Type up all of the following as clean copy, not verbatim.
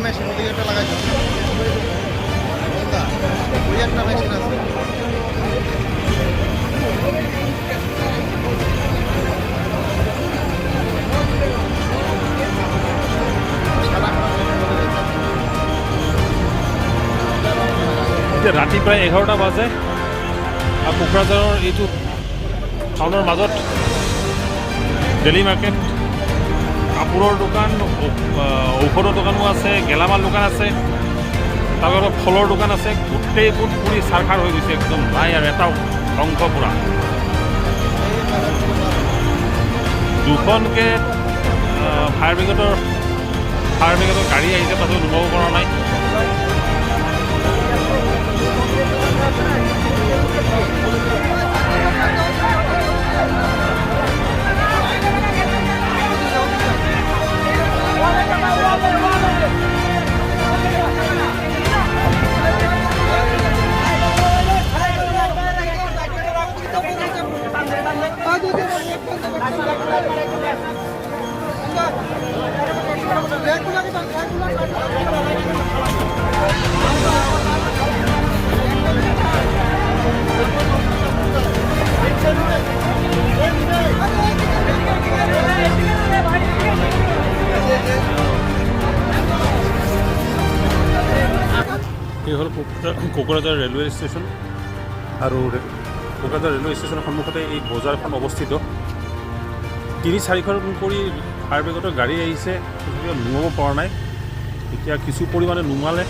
machine ওদিকে একটা লাগাইছো বলদা ওই একটা মেশিন আছে এতিয়া ৰাতি প্ৰায় 11টা বাজে আৰু কোকৰাঝাৰৰ এইটো টাউনৰ মাজত ডেইলি মাৰ্কেট কাপোৰৰ দোকান ঔষধৰ দোকানো আছে গেলামাল দোকান আছে তাৰপৰা ফলৰ দোকান আছে গোটেইবোৰ পুৰি চাৰখাৰ হৈ গৈছে একদম নাই আৰু এটা ধ্বংস পুৰা দুখনকৈ ফায়াৰ ব্ৰিগেডৰ গাড়ী আহিছে তথাপিও নুমাব পৰা নাই এই হ'ল কোকৰাঝাৰ ৰেলৱে ষ্টেচন আৰু কোকৰাঝাৰ ৰেলৱে ষ্টেচনৰ সন্মুখতে এই বজাৰখন অৱস্থিত 3-4খন কৰি ফায়াৰ ব্ৰিগেডৰ গাড়ী আহিছে নুমাব পৰা নাই এতিয়া কিছু পৰিমাণে নুমালে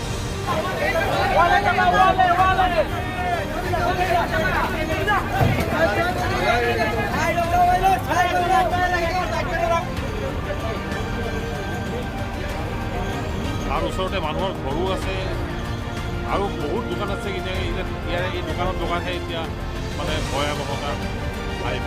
তাৰ ওচৰতে মানুহৰ ঘৰো আছে আৰু বহুত দোকান আছে ইয়াৰে এই দোকানহে এতিয়া মানে ভয়াৱহতা আহিব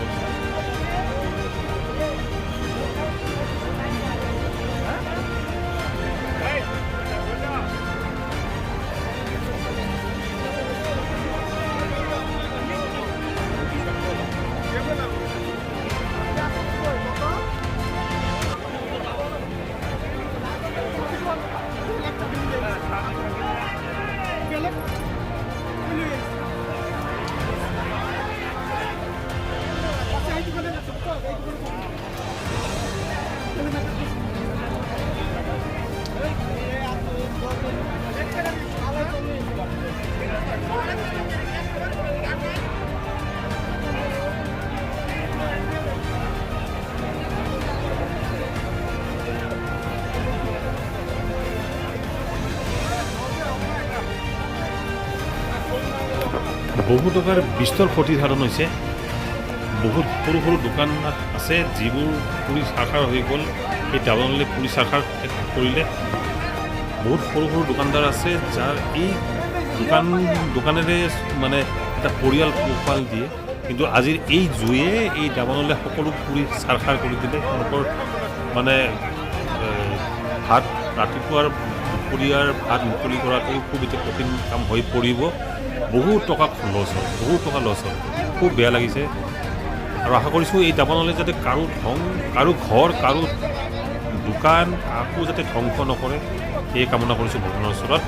বহু টকাৰ বিস্তৰ ক্ষতিসাধন হৈছে বহুত সৰু সৰু দোকান আছে যিবোৰ পুৰি চাৰখাৰ হৈ গ'ল এই টাউনলৈ পুৰি চাৰখাৰ কৰিলে বহুত সৰু সৰু দোকানদাৰ আছে যাৰ এই দোকানেৰে মানে এটা পৰিয়াল পোহপাল দিয়ে কিন্তু আজিৰ এই জুয়ে এই টাউনলৈ সকলো পুৰি চাৰখাৰ কৰি দিলে তেওঁলোকৰ মানে ভাত ৰাতিপুৱাৰ দুপৰীয়াৰ ভাত মুকলি কৰাটো খুব এটা কঠিন কাম হৈ পৰিব বহুত টকা লছ হয় খুব বেয়া লাগিছে আৰু আশা কৰিছোঁ এই জাপানলৈ যাতে কাৰো ঘৰ কাৰো দোকান কাকো যাতে ধ্বংস নকৰে এই কামনা কৰিছোঁ ভগৱানৰ ওচৰত